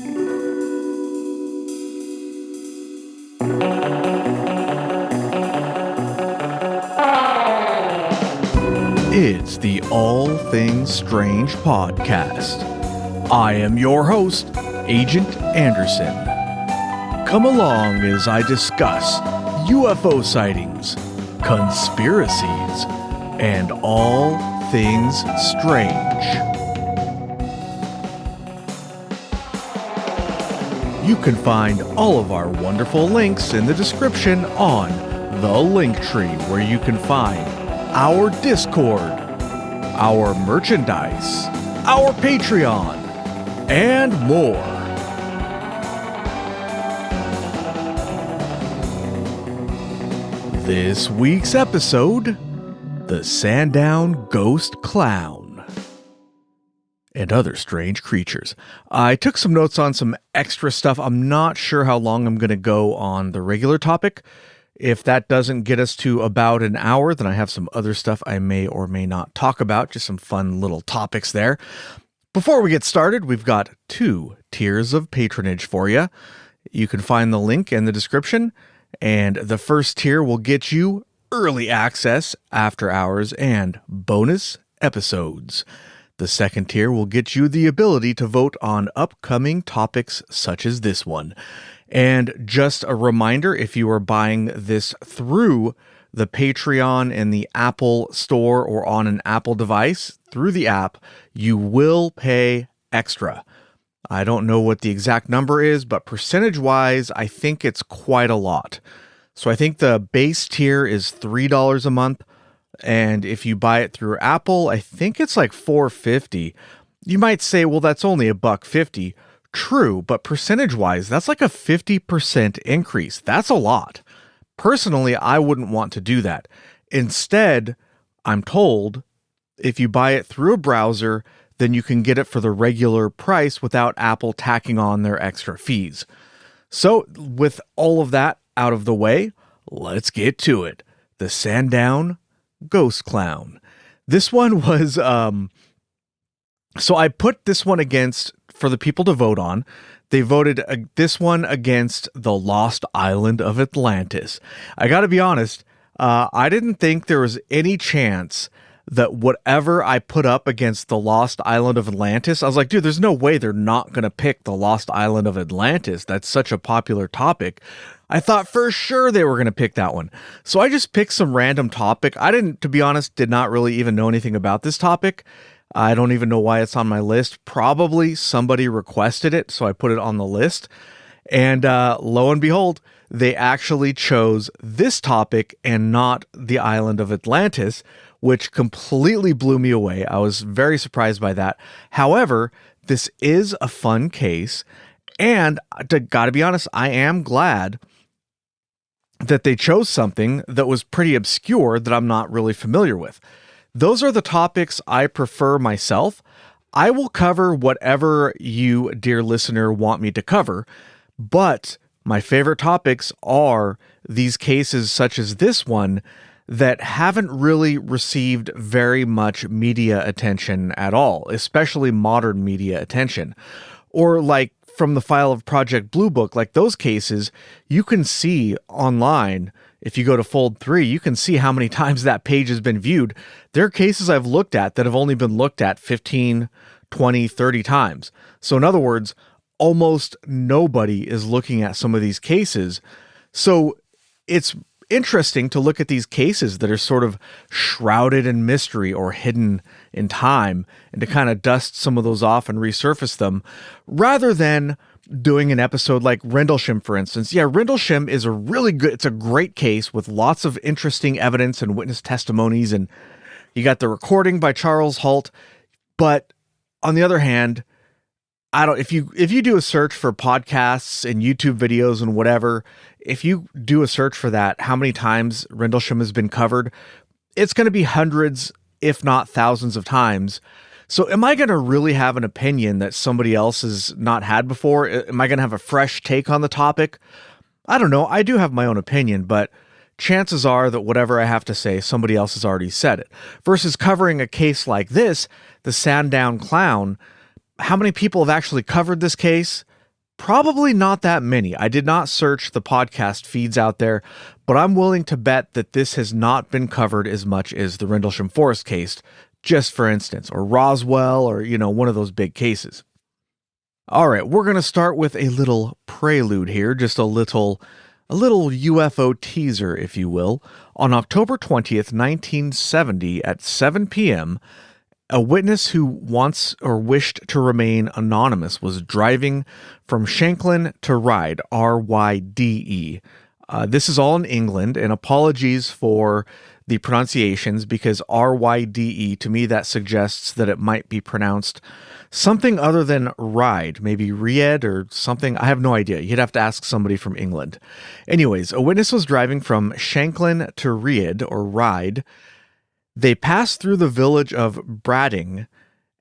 It's the All Things Strange podcast. I am your host, Agent Anderson. Come along as I discuss UFO sightings, conspiracies, and all things strange. You can find all of our wonderful links in the description on the Linktree, where you can find our Discord, our merchandise, our Patreon, and more. This week's episode, the Sandown Ghost Clown and other strange creatures. I took some notes on some extra stuff. I'm not sure how long I'm going to go on the regular topic. If that doesn't get us to about an hour, then I have some other stuff I may or may not talk about, just some fun little topics there. Before we get started, we've got 2 tiers of patronage for you. You can find the link in the description, and the first tier will get you early access, after hours, and bonus episodes. The second tier will get you the ability to vote on upcoming topics such as this one. And just a reminder, if you are buying this through the Patreon in the Apple Store or on an Apple device, through the app, you will pay extra. I don't know what the exact number is, but percentage-wise, I think it's quite a lot. So I think the base tier is $3 a month, and if you buy it through Apple, I think it's like $4.50. You might say, well, that's only $1.50. True, but percentage-wise, that's like a 50% increase. That's a lot. Personally, I wouldn't want to do that. Instead, I'm told if you buy it through a browser, then you can get it for the regular price without Apple tacking on their extra fees. So, with all of that out of the way, let's get to it. The Sandown Ghost Clown. This one was, so I put this one against for the people to vote on. They voted this one against the Lost Island of Atlantis. I gotta be honest, I didn't think there was any chance that whatever I put up against the Lost Island of Atlantis, I was like, dude, there's no way they're not gonna pick the Lost Island of Atlantis. That's such a popular topic. I thought for sure they were going to pick that one. So I just picked some random topic. I to be honest, did not really even know anything about this topic. I don't even know why it's on my list. Probably somebody requested it, so I put it on the list. And lo and behold, they actually chose this topic and not the island of Atlantis, which completely blew me away. I was very surprised by that. However, this is a fun case, and gotta be honest, I am glad that they chose something that was pretty obscure that I'm not really familiar with. Those are the topics I prefer myself. I will cover whatever you, dear listener, want me to cover, but my favorite topics are these cases such as this one that haven't really received very much media attention at all, especially modern media attention. Or like from the file of Project Blue Book, like those cases, you can see online. If you go to Fold 3, you can see how many times that page has been viewed. There are cases I've looked at that have only been looked at 15, 20, 30 times. So in other words, almost nobody is looking at some of these cases. So it's interesting to look at these cases that are sort of shrouded in mystery or hidden in time, and to kind of dust some of those off and resurface them, rather than doing an episode like Rendlesham, for instance. Yeah, Rendlesham is it's a great case with lots of interesting evidence and witness testimonies, and you got the recording by Charles Halt. But on the other hand, if you do a search for podcasts and YouTube videos and whatever, if you do a search for that, how many times Rendlesham has been covered, it's going to be hundreds, if not thousands of times. So am I going to really have an opinion that somebody else has not had before? Am I going to have a fresh take on the topic? I don't know. I do have my own opinion, but chances are that whatever I have to say, somebody else has already said it. Versus covering a case like this, the Sandown Clown, how many people have actually covered this case? Probably not that many. I did not search the podcast feeds out there, but I'm willing to bet that this has not been covered as much as the Rendlesham Forest case, just for instance, or Roswell, or, one of those big cases. All right, we're going to start with a little prelude here, just a little UFO teaser, if you will. On October 20th, 1970 at 7 p.m., a witness who wished to remain anonymous was driving from Shanklin to Ryde, R-Y-D-E. This is all in England, and apologies for the pronunciations, because R-Y-D-E, to me that suggests that it might be pronounced something other than Ryde, maybe Ried or something. I have no idea. You'd have to ask somebody from England. Anyways, a witness was driving from Shanklin to Ried, or Ryde. They passed through the village of Brading,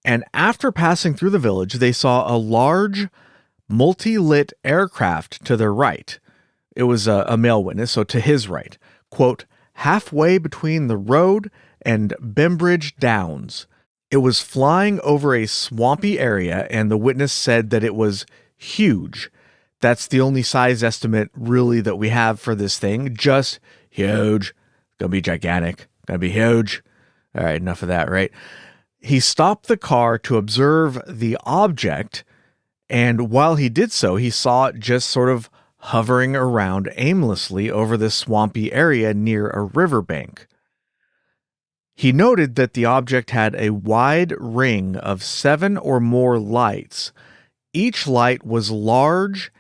and after passing through the village, they saw a large, multi-lit aircraft to their right. It was a male witness, so to his right. Quote, halfway between the road and Bembridge Downs. It was flying over a swampy area, and the witness said that it was huge. That's the only size estimate, really, that we have for this thing. Just huge. Gonna be gigantic. Gonna be huge. All right, enough of that, right? He stopped the car to observe the object, and while he did so, he saw it just sort of hovering around aimlessly over this swampy area near a riverbank. He noted that the object had a wide ring of 7 or more lights. Each light was large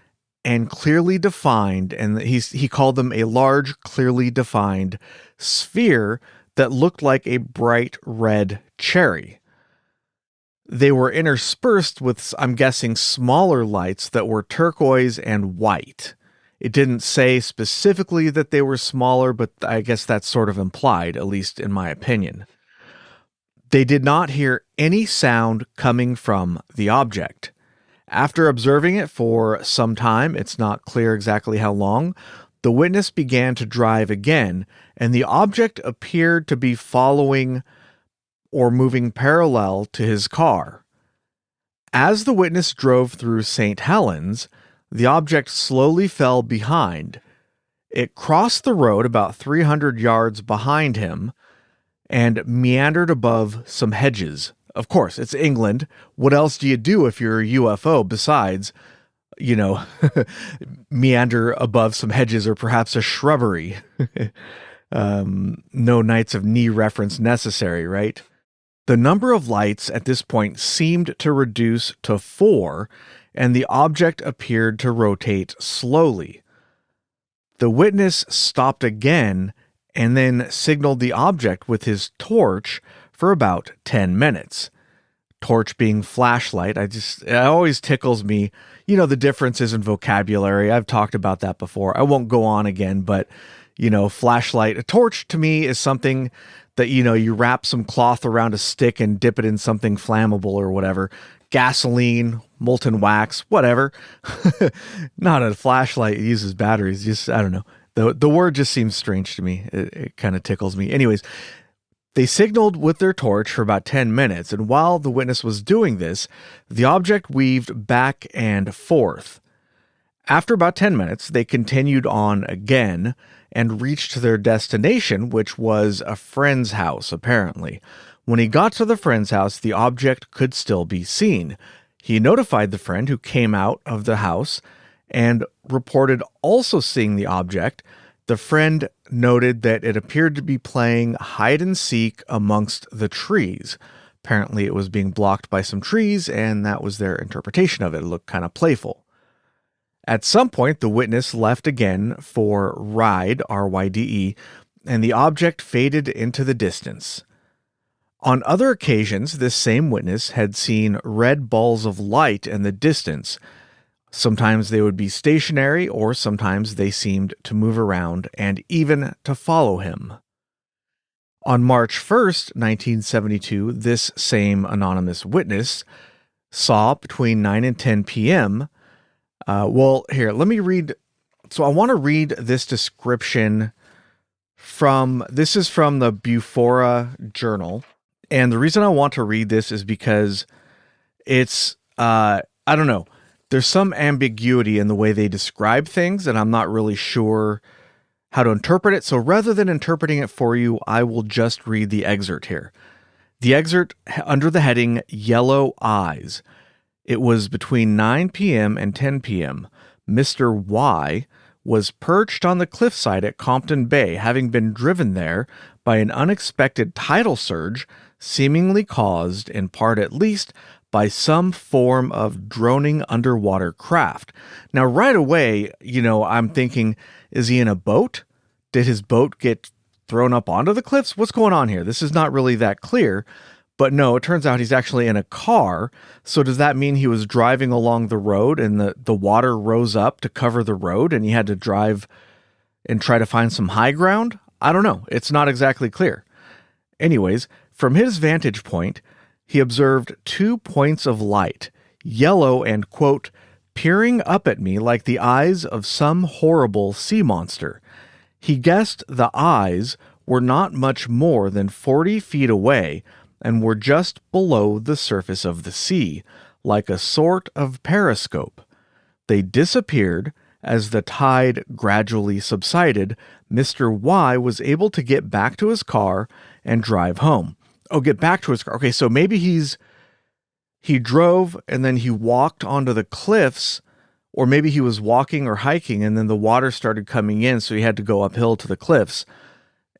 and clearly defined, and he called them a large, clearly defined sphere that looked like a bright red cherry. They were interspersed with, I'm guessing, smaller lights that were turquoise and white. It didn't say specifically that they were smaller, but I guess that's sort of implied, at least in my opinion. They did not hear any sound coming from the object. After observing it for some time, it's not clear exactly how long, the witness began to drive again, and the object appeared to be following or moving parallel to his car. As the witness drove through St. Helens, the object slowly fell behind. It crossed the road about 300 yards behind him and meandered above some hedges. Of course, it's England. What else do you do if you're a UFO besides, meander above some hedges or perhaps a shrubbery? No Knights of Knee reference necessary, right? The number of lights at this point seemed to reduce to 4, and the object appeared to rotate slowly. The witness stopped again and then signaled the object with his torch for about 10 minutes. Torch being flashlight, it always tickles me. The differences in vocabulary. I've talked about that before. I won't go on again, but, flashlight. A torch to me is something that, you wrap some cloth around a stick and dip it in something flammable or whatever. Gasoline, molten wax, whatever. Not a flashlight. It uses batteries. Just, I don't know. The word just seems strange to me. It kind of tickles me. Anyways, they signaled with their torch for about 10 minutes, and while the witness was doing this, the object weaved back and forth. After about 10 minutes, they continued on again and reached their destination, which was a friend's house, apparently. When he got to the friend's house, the object could still be seen. He notified the friend, who came out of the house and reported also seeing the object. The friend noted that it appeared to be playing hide and seek amongst the trees. Apparently it was being blocked by some trees, and that was their interpretation of it. It looked kind of playful. At some point, the witness left again for Ryde, R-Y-D-E, and the object faded into the distance. On other occasions, this same witness had seen red balls of light in the distance. Sometimes they would be stationary, or sometimes they seemed to move around and even to follow him. On March 1st, 1972, this same anonymous witness saw between 9 and 10 p.m. Let me read. So I want to read this description this is from the Bufora Journal. And the reason I want to read this is because it's, I don't know. there's some ambiguity in the way they describe things, and I'm not really sure how to interpret it. So rather than interpreting it for you, I will just read the excerpt here. The excerpt under the heading Yellow Eyes. It was between 9 p.m. and 10 p.m. Mr. Y was perched on the cliffside at Compton Bay, having been driven there by an unexpected tidal surge, seemingly caused, in part at least, by some form of droning underwater craft. Now, right away, I'm thinking, is he in a boat? Did his boat get thrown up onto the cliffs? What's going on here? This is not really that clear. But no, it turns out he's actually in a car. So does that mean he was driving along the road and the water rose up to cover the road and he had to drive and try to find some high ground? I don't know. It's not exactly clear. Anyways, from his vantage point, he observed 2 points of light, yellow and, quote, peering up at me like the eyes of some horrible sea monster. He guessed the eyes were not much more than 40 feet away and were just below the surface of the sea, like a sort of periscope. They disappeared as the tide gradually subsided. Mr. Y was able to get back to his car and drive home. Oh, get back to his car. Okay, so maybe he drove and then he walked onto the cliffs, or maybe he was walking or hiking and then the water started coming in, so he had to go uphill to the cliffs.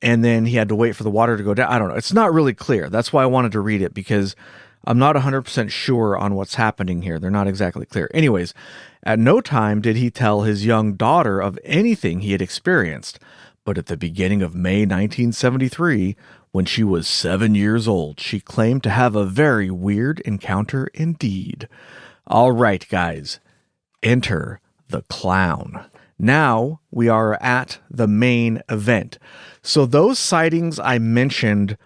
And then he had to wait for the water to go down. I don't know. It's not really clear. That's why I wanted to read it, because I'm not 100% sure on what's happening here. They're not exactly clear. Anyways, at no time did he tell his young daughter of anything he had experienced. But at the beginning of May 1973, when she was 7 years old, she claimed to have a very weird encounter indeed. All right, guys. Enter the clown. Now we are at the main event. So those sightings I mentioned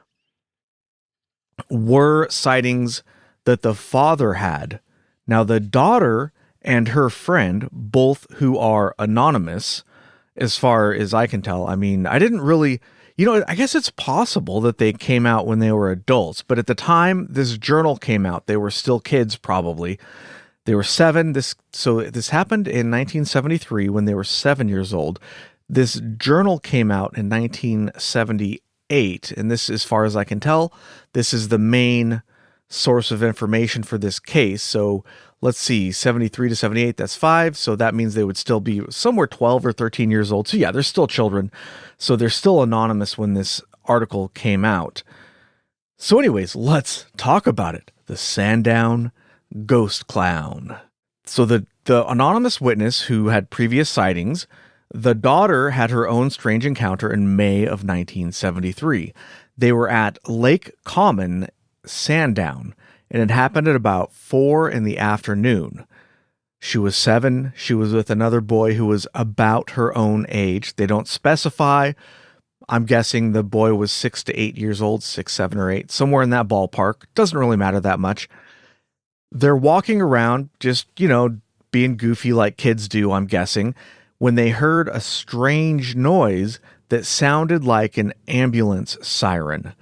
were sightings that the father had. Now the daughter and her friend, both who are anonymous, as far as I can tell. I mean, I didn't really, I guess it's possible that they came out when they were adults, but at the time this journal came out, they were still kids probably. They were 7. This happened in 1973 when they were 7 years old. This journal came out in 1978, and this, as far as I can tell, this is the main source of information for this case. So let's see, 73 to 78, that's 5. So that means they would still be somewhere 12 or 13 years old. So yeah, they're still children. So they're still anonymous when this article came out. So anyways, let's talk about it. The Sandown Ghost Clown. So the anonymous witness who had previous sightings, the daughter had her own strange encounter in May of 1973. They were at Lake Common, Sandown, and it happened at about 4 in the afternoon. She was 7. She was with another boy who was about her own age. They don't specify. I'm guessing the boy was 6 to 8 years old, 6, 7, or 8, somewhere in that ballpark. Doesn't really matter that much. They're walking around, just, being goofy like kids do, I'm guessing, when they heard a strange noise that sounded like an ambulance siren.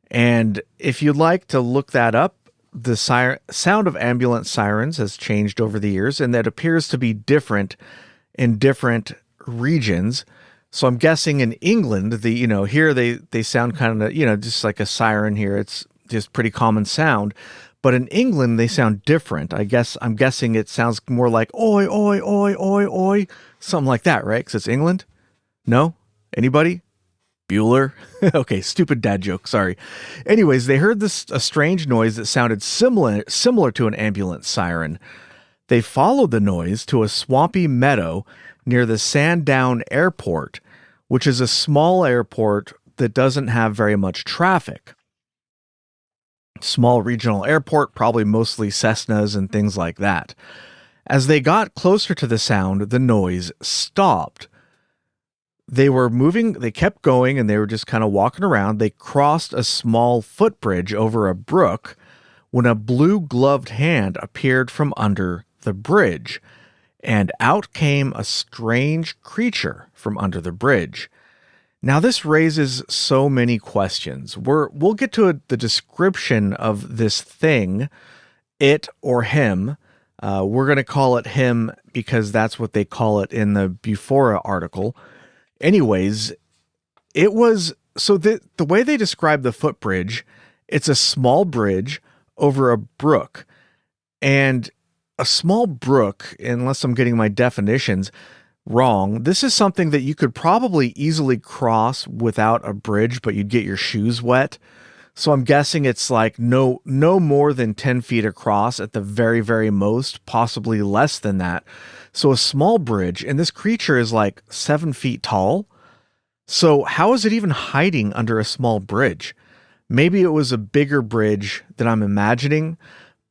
And if you'd like to look that up, the sound of ambulance sirens has changed over the years, and that appears to be different in different regions. So I'm guessing in England, here they sound kind of, just like a siren here. It's just pretty common sound. But in England, they sound different. I'm guessing it sounds more like oi, oi, oi, oi, oi. Something like that, right? Because it's England? No? Anybody? Bueller? Okay, stupid dad joke, sorry. Anyways, they heard a strange noise that sounded similar to an ambulance siren. They followed the noise to a swampy meadow near the Sandown Airport, which is a small airport that doesn't have very much traffic. Small regional airport, probably mostly Cessnas and things like that. As they got closer to the sound, the noise stopped. They were moving, they kept going, and they were just kind of walking around. They crossed a small footbridge over a brook when a blue-gloved hand appeared from under the bridge, and out came a strange creature from under the bridge. Now, this raises so many questions. We'll get to the description of this thing, it or him, We're going to call it him because that's what they call it in the Bufora article. Anyways, it was so the way they describe the footbridge, it's a small bridge over a brook. And a small brook, unless I'm getting my definitions wrong, this is something that you could probably easily cross without a bridge, but you'd get your shoes wet. So I'm guessing it's like no more than 10 feet across at the very, very most, possibly less than that. So a small bridge, and this creature is like 7 feet tall. So how is it even hiding under a small bridge? Maybe it was a bigger bridge than I'm imagining,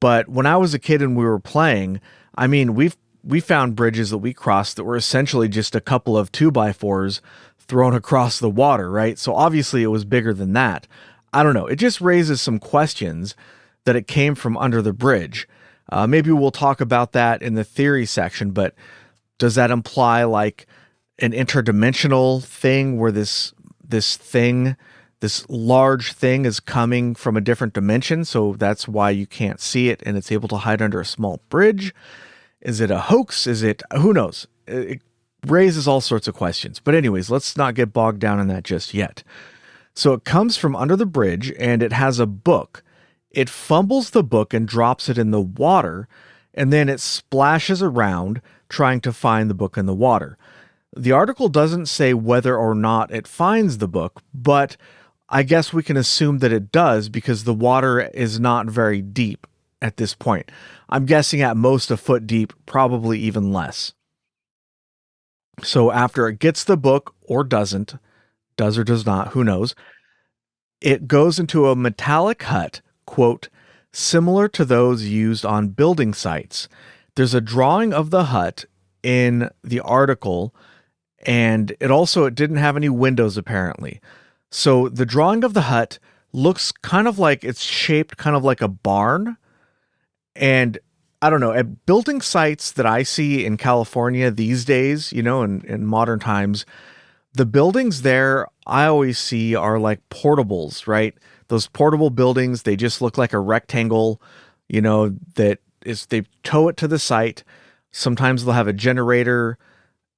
but when I was a kid and we were playing, I mean, we found bridges that we crossed that were essentially just a couple of 2x4s thrown across the water, right? So obviously it was bigger than that. I don't know. It just raises some questions that it came from under the bridge. Maybe we'll talk about that in the theory section, but does that imply like an interdimensional thing where this large thing is coming from a different dimension, so that's why you can't see it and it's able to hide under a small bridge? Is it a hoax? Who knows? It raises all sorts of questions. But anyways, let's not get bogged down in that just yet. So it comes from under the bridge and it has a book. It fumbles the book and drops it in the water, and then it splashes around trying to find the book in the water. The article doesn't say whether or not it finds the book, but I guess we can assume that it does because the water is not very deep at this point. I'm guessing at most a foot deep, probably even less. So after it gets the book, or doesn't, does or does not, who knows, it goes into a metallic hut, quote, similar to those used on building sites. There's a drawing of the hut in the article, and it didn't have any windows apparently. So the drawing of the hut looks kind of like it's shaped kind of like a barn. And I don't know, at building sites that I see in California these days, in modern times, the buildings there I always see are like portables, right? Those portable buildings, they just look like a rectangle, they tow it to the site. Sometimes they'll have a generator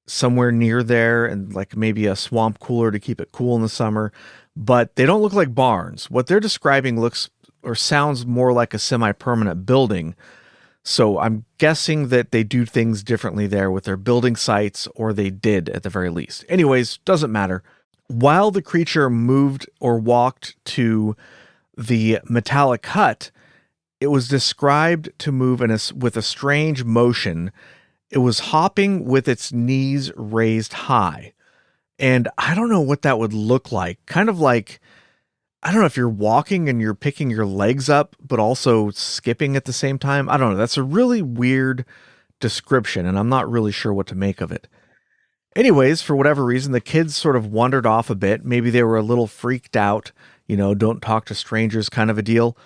somewhere near there and like maybe a swamp cooler to keep it cool in the summer, but they don't look like barns. What they're describing looks or sounds more like a semi-permanent building. So I'm guessing that they do things differently there with their building sites, or they did at the very least. Anyways, doesn't matter. While the creature moved or walked to the metallic hut, it was described to move with a strange motion. It was hopping with its knees raised high. And I don't know what that would look like. Kind of like, I don't know if you're walking and you're picking your legs up, but also skipping at the same time. I don't know. That's a really weird description, and I'm not really sure what to make of it. Anyways, for whatever reason, the kids sort of wandered off a bit. Maybe they were a little freaked out, don't talk to strangers kind of a deal.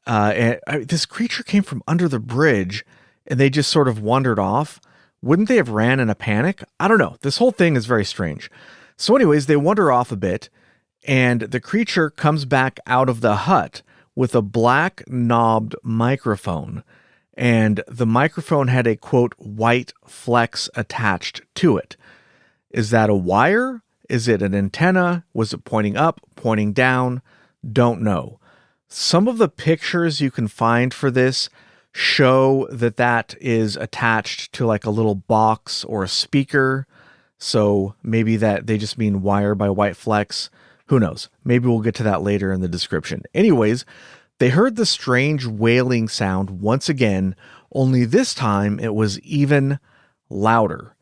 This creature came from under the bridge, and they just sort of wandered off. Wouldn't they have ran in a panic? I don't know. This whole thing is very strange. So anyways, they wander off a bit, and the creature comes back out of the hut with a black knobbed microphone. And the microphone had a, quote, white flex attached to it. Is that a wire? Is it an antenna? Was it pointing up, pointing down? Don't know. Some of the pictures you can find for this show that is attached to like a little box or a speaker. So maybe that they just mean wire by white flex. Who knows? Maybe we'll get to that later in the description. Anyways, they heard the strange wailing sound once again, only this time it was even louder.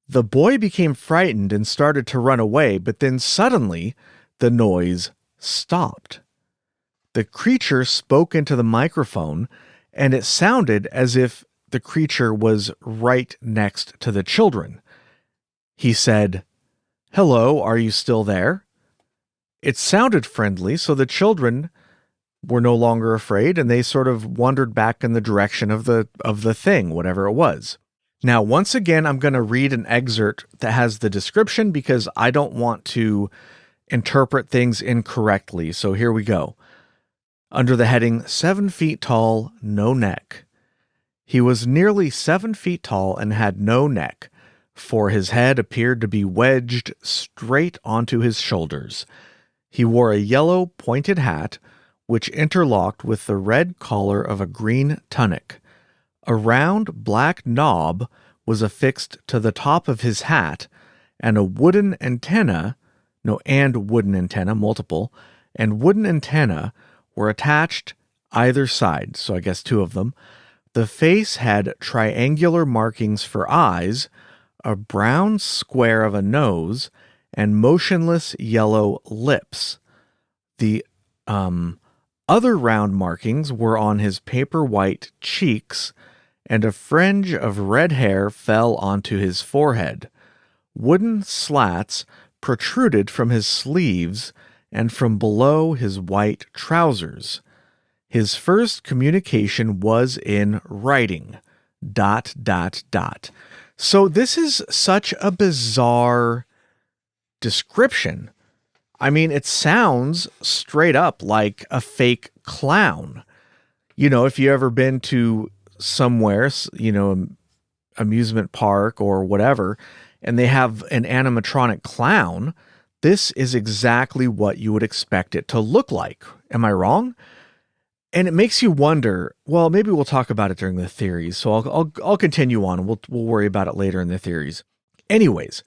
The boy became frightened and started to run away, but then suddenly the noise stopped. The creature spoke into the microphone, and it sounded as if the creature was right next to the children. He said, "Hello, are you still there?" It sounded friendly, so the children were no longer afraid, and they sort of wandered back in the direction of the thing, whatever it was. Now, once again, I'm going to read an excerpt that has the description because I don't want to interpret things incorrectly. So here we go. Under the heading, 7 feet tall, no neck. He was nearly 7 feet tall and had no neck, for his head appeared to be wedged straight onto his shoulders. He wore a yellow pointed hat, which interlocked with the red collar of a green tunic. A round black knob was affixed to the top of his hat, and a wooden antenna, multiple, and wooden antenna were attached either side, so I guess 2 of them. The face had triangular markings for eyes, a brown square of a nose, and motionless yellow lips. The other round markings were on his paper white cheeks, and a fringe of red hair fell onto his forehead. Wooden slats protruded from his sleeves and from below his white trousers. His first communication was in writing. ... So this is such a bizarre description. I mean, it sounds straight up like a fake clown. If you ever been to somewhere, amusement park or whatever, and they have an animatronic clown, this is exactly what you would expect it to look like. Am I wrong? And it makes you wonder, well, maybe we'll talk about it during the theories, so I'll continue on, and we'll worry about it later in the theories. Anyways,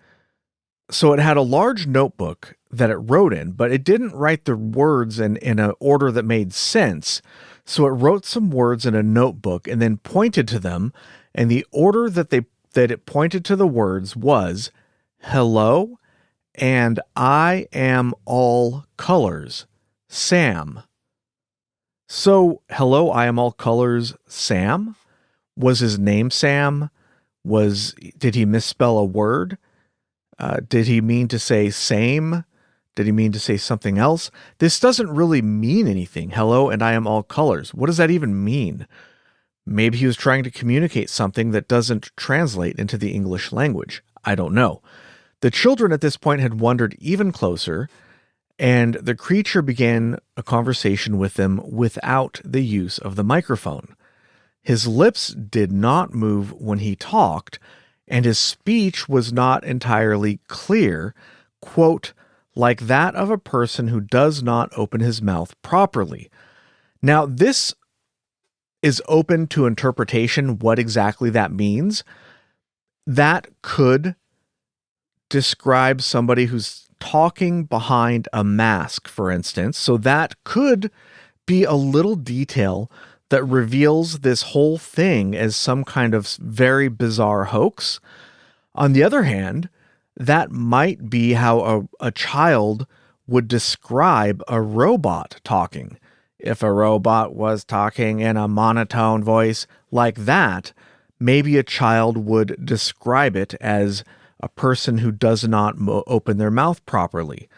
so it had a large notebook that it wrote in, but it didn't write the words in an order that made sense. So it wrote some words in a notebook and then pointed to them, and the order that it pointed to the words was hello and I am all colors, Sam. So, hello, I am all colors, Sam? Was his name Sam? Did he misspell a word? Did he mean to say same? Did he mean to say something else? This doesn't really mean anything. Hello, and I am all colors. What does that even mean? Maybe he was trying to communicate something that doesn't translate into the English language. I don't know. The children at this point had wandered even closer, and the creature began a conversation with them without the use of the microphone. His lips did not move when he talked, and his speech was not entirely clear, quote, like that of a person who does not open his mouth properly. Now, this is open to interpretation, what exactly that means. That could describe somebody who's talking behind a mask, for instance. So that could be a little detail that reveals this whole thing as some kind of very bizarre hoax. On the other hand, that might be how a child would describe a robot talking. If a robot was talking in a monotone voice like that, maybe a child would describe it as a person who does not open their mouth properly.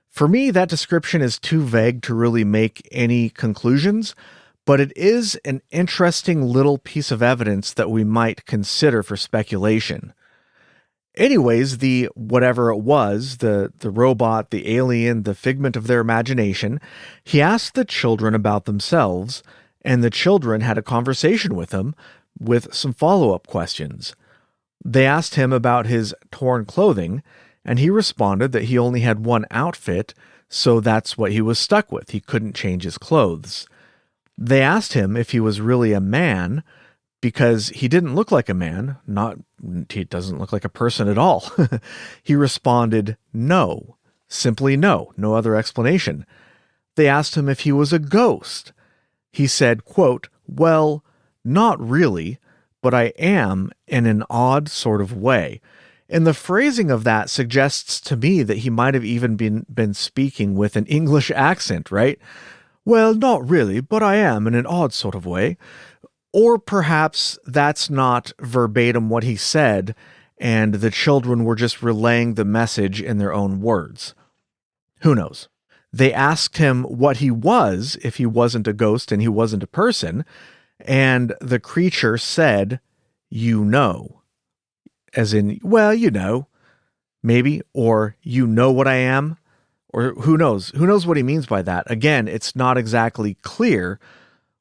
For me, that description is too vague to really make any conclusions, but it is an interesting little piece of evidence that we might consider for speculation. Anyways, the whatever it was, the robot, the alien, the figment of their imagination, he asked the children about themselves, and the children had a conversation with him with some follow-up questions. They asked him about his torn clothing, and he responded that he only had one outfit, so that's what he was stuck with. He couldn't change his clothes. They asked him if he was really a man, because he didn't look like a man. He doesn't look like a person at all. He responded, no. Simply no. No other explanation. They asked him if he was a ghost. He said, quote, well, not really, but I am in an odd sort of way. And the phrasing of that suggests to me that he might have even been speaking with an English accent, right? Well, not really, but I am in an odd sort of way. Or perhaps that's not verbatim what he said, and the children were just relaying the message in their own words. Who knows? They asked him what he was if he wasn't a ghost and he wasn't a person, and the creature said, you know. As in, well, you know, maybe, or you know what I am, or who knows? Who knows what he means by that? Again, it's not exactly clear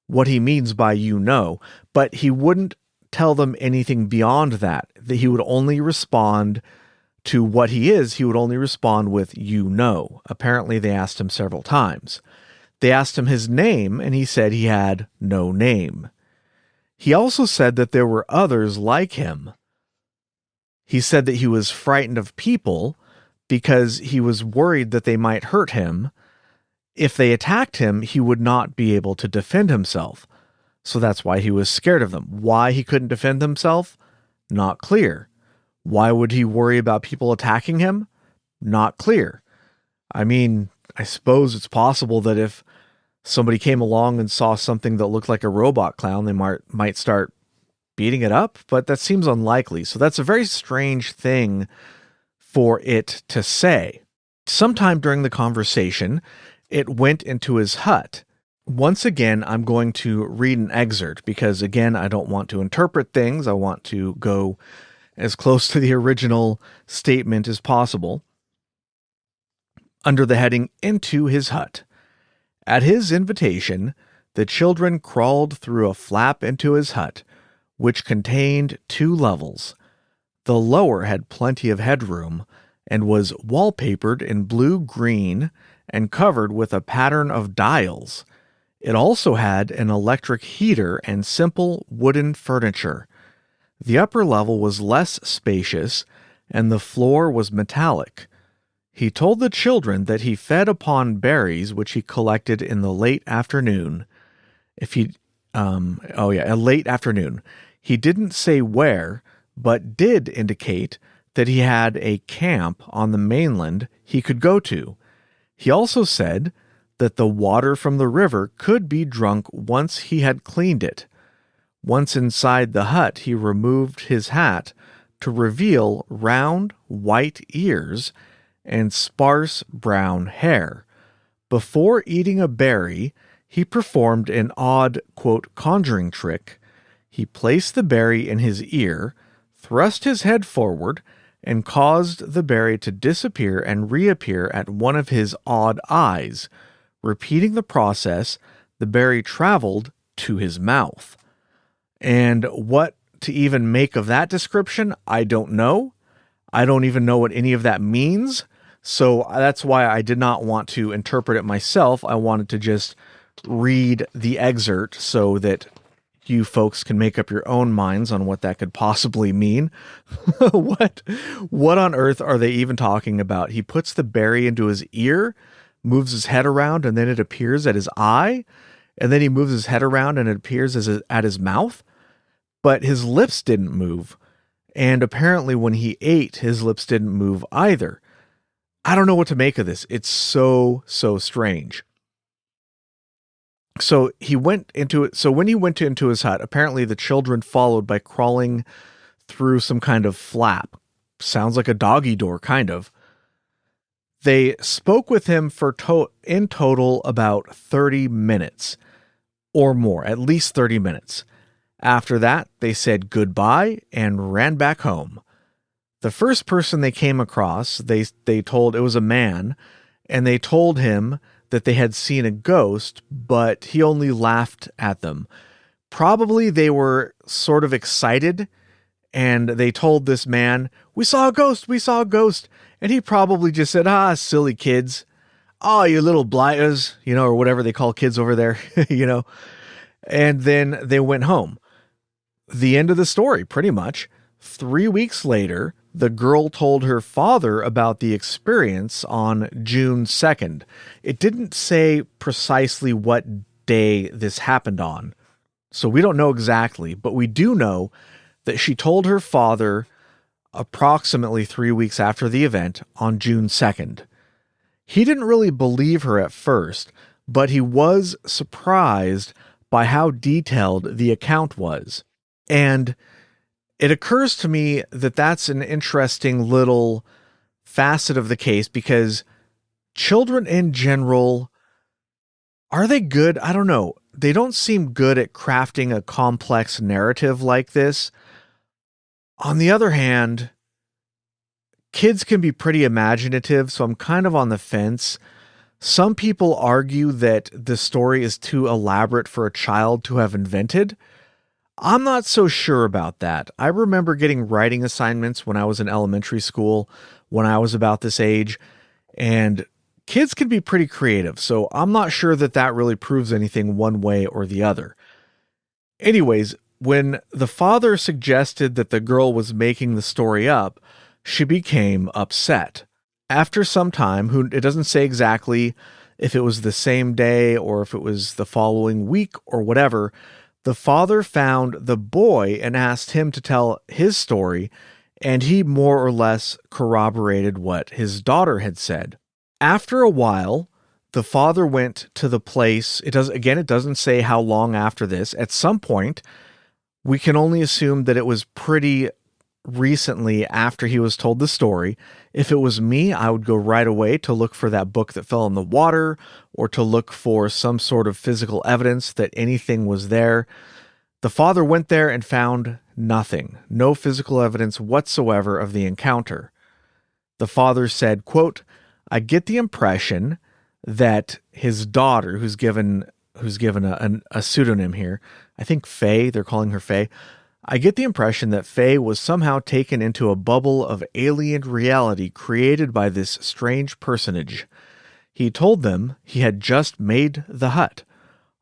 what he means by you know, but he wouldn't tell them anything beyond that. That he would only respond to what he is. He would only respond with, you know. Apparently, they asked him several times. They asked him his name, and he said he had no name. He also said that there were others like him. He said that he was frightened of people because he was worried that they might hurt him. If they attacked him, he would not be able to defend himself. So that's why he was scared of them. Why he couldn't defend himself? Not clear. Why would he worry about people attacking him? Not clear. I mean, I suppose it's possible that if somebody came along and saw something that looked like a robot clown, they might start beating it up, but that seems unlikely. So that's a very strange thing for it to say. Sometime during the conversation, it went into his hut. Once again, I'm going to read an excerpt because, again, I don't want to interpret things. I want to go as close to the original statement as possible. Under the heading, Into His Hut. At his invitation, the children crawled through a flap into his hut, which contained 2 levels. The lower had plenty of headroom and was wallpapered in blue-green and covered with a pattern of dials. It also had an electric heater and simple wooden furniture. The upper level was less spacious, and the floor was metallic. He told the children that he fed upon berries which he collected in the late afternoon. Late afternoon. He didn't say where, but did indicate that he had a camp on the mainland he could go to. He also said that the water from the river could be drunk once he had cleaned it. Once inside the hut, he removed his hat to reveal round, white ears and sparse brown hair. Before eating a berry, he performed an odd, quote, conjuring trick. He placed the berry in his ear, thrust his head forward, and caused the berry to disappear and reappear at one of his odd eyes. Repeating the process, the berry traveled to his mouth. And what to even make of that description, I don't know. I don't even know what any of that means. So that's why I did not want to interpret it myself. I wanted to just read the excerpt so that you folks can make up your own minds on what that could possibly mean. What on earth are they even talking about? He puts the berry into his ear, moves his head around, and then it appears at his eye, and then he moves his head around and it appears at his mouth. But his lips didn't move, and apparently when he ate, his lips didn't move either. I don't know what to make of this. It's so strange. So he went into it. So when he went into his hut, apparently the children followed by crawling through some kind of flap. Sounds like a doggy door, kind of. They spoke with him for in total about 30 minutes or more, at least 30 minutes. After that, they said goodbye and ran back home. The first person they came across, they told it was a man, and they told him that they had seen a ghost, but he only laughed at them. Probably they were sort of excited, and they told this man, we saw a ghost, we saw a ghost. And he probably just said, silly kids. Oh, you little blighters, or whatever they call kids over there, And then they went home. The end of the story, pretty much. 3 weeks later, the girl told her father about the experience on June 2nd. It didn't say precisely what day this happened on, so we don't know exactly, but we do know that she told her father approximately 3 weeks after the event on June 2nd. He didn't really believe her at first, but he was surprised by how detailed the account was. And it occurs to me that that's an interesting little facet of the case, because children in general, are they good? I don't know. They don't seem good at crafting a complex narrative like this. On the other hand, kids can be pretty imaginative, so I'm kind of on the fence. Some people argue that the story is too elaborate for a child to have invented. I'm not so sure about that. I remember getting writing assignments when I was in elementary school, when I was about this age, and kids can be pretty creative, so I'm not sure that that really proves anything one way or the other. Anyways, when the father suggested that the girl was making the story up, she became upset. After some time, it doesn't say exactly if it was the same day or if it was the following week or whatever, the father found the boy and asked him to tell his story, and he more or less corroborated what his daughter had said. After a while, the father went to the place. It doesn't say how long after this. At some point, we can only assume that it was pretty recently after he was told the story. If it was me, I would go right away to look for that book that fell in the water or to look for some sort of physical evidence that anything was there. The father went there and found nothing, no physical evidence whatsoever of the encounter. The father said, quote, "I get the impression that his daughter, who's given a pseudonym here, I think Faye, they're calling her Faye. I get the impression that Faye was somehow taken into a bubble of alien reality created by this strange personage. He told them he had just made the hut.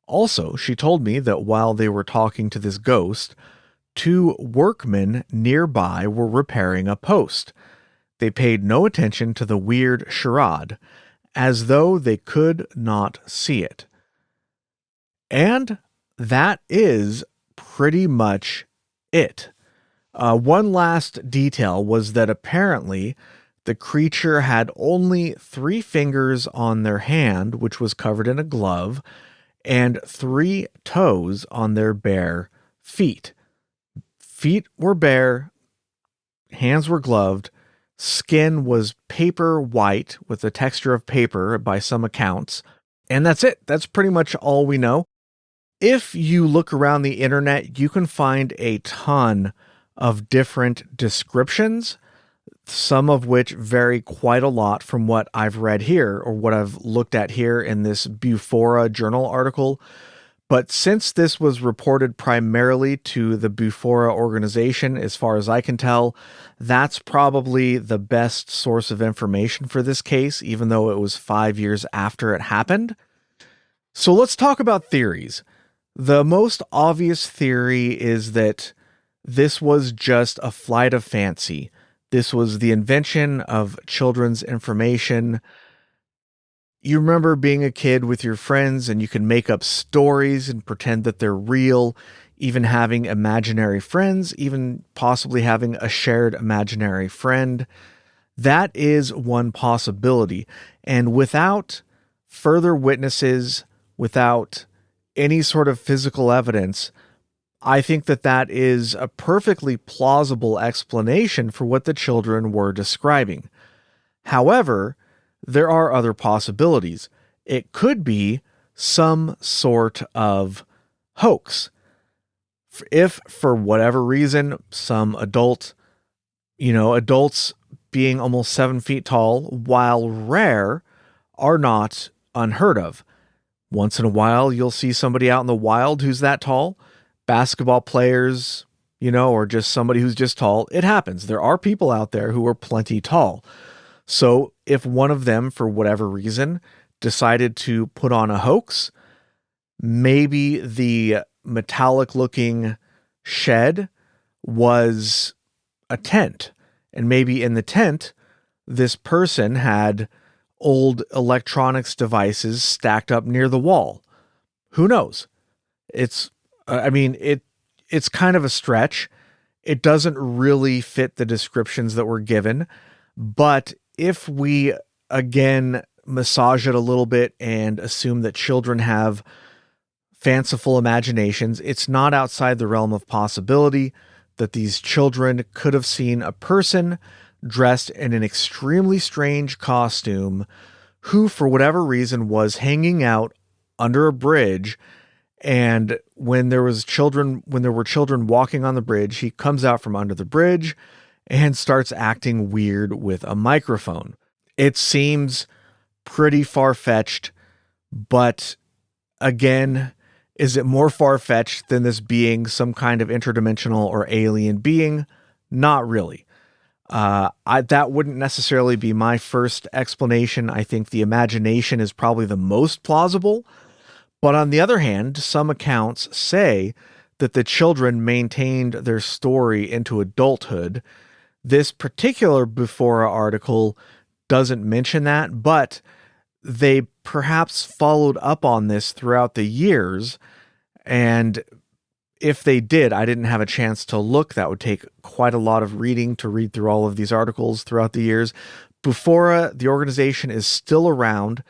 Also, she told me that while they were talking to this ghost, two workmen nearby were repairing a post. They paid no attention to the weird charade, as though they could not see it." And that is pretty much it. One last detail was that apparently the creature had only 3 fingers on their hand, which was covered in a glove, and 3 toes on their bare feet. Feet were bare, hands were gloved, skin was paper white with the texture of paper by some accounts, and that's it. That's pretty much all we know. If you look around the internet, you can find a ton of different descriptions, some of which vary quite a lot from what I've read here or what I've looked at here in this Bufora Journal article. But since this was reported primarily to the Bufora organization, as far as I can tell, that's probably the best source of information for this case, even though it was 5 years after it happened. So let's talk about theories. The most obvious theory is that this was just a flight of fancy. This was the invention of children's information. You remember being a kid with your friends and you can make up stories and pretend that they're real, even having imaginary friends, even possibly having a shared imaginary friend. That is one possibility. And without further witnesses, without any sort of physical evidence, I think that that is a perfectly plausible explanation for what the children were describing. However, there are other possibilities. It could be some sort of hoax. If, for whatever reason, some adults being almost 7 feet tall, while rare, are not unheard of. Once in a while, you'll see somebody out in the wild who's that tall. Basketball players, or just somebody who's just tall. It happens. There are people out there who are plenty tall. So if one of them, for whatever reason, decided to put on a hoax, maybe the metallic-looking shed was a tent. And maybe in the tent, this person had old electronics devices stacked up near the wall. Who knows? It's kind of a stretch. It doesn't really fit the descriptions that were given. But if we, again, massage it a little bit and assume that children have fanciful imaginations, it's not outside the realm of possibility that these children could have seen a person dressed in an extremely strange costume who, for whatever reason, was hanging out under a bridge. And when there were children walking on the bridge, he comes out from under the bridge and starts acting weird with a microphone. It seems pretty far-fetched, but again, Is it more far-fetched than this being some kind of interdimensional or alien being? Not really. That wouldn't necessarily be my first explanation. I think the imagination is probably the most plausible. But on the other hand, some accounts say that the children maintained their story into adulthood. This particular Bufora article doesn't mention that, but they perhaps followed up on this throughout the years. And if they did, I didn't have a chance to look. That would take quite a lot of reading to read through all of these articles throughout the years. Bufora, the organization, is still around.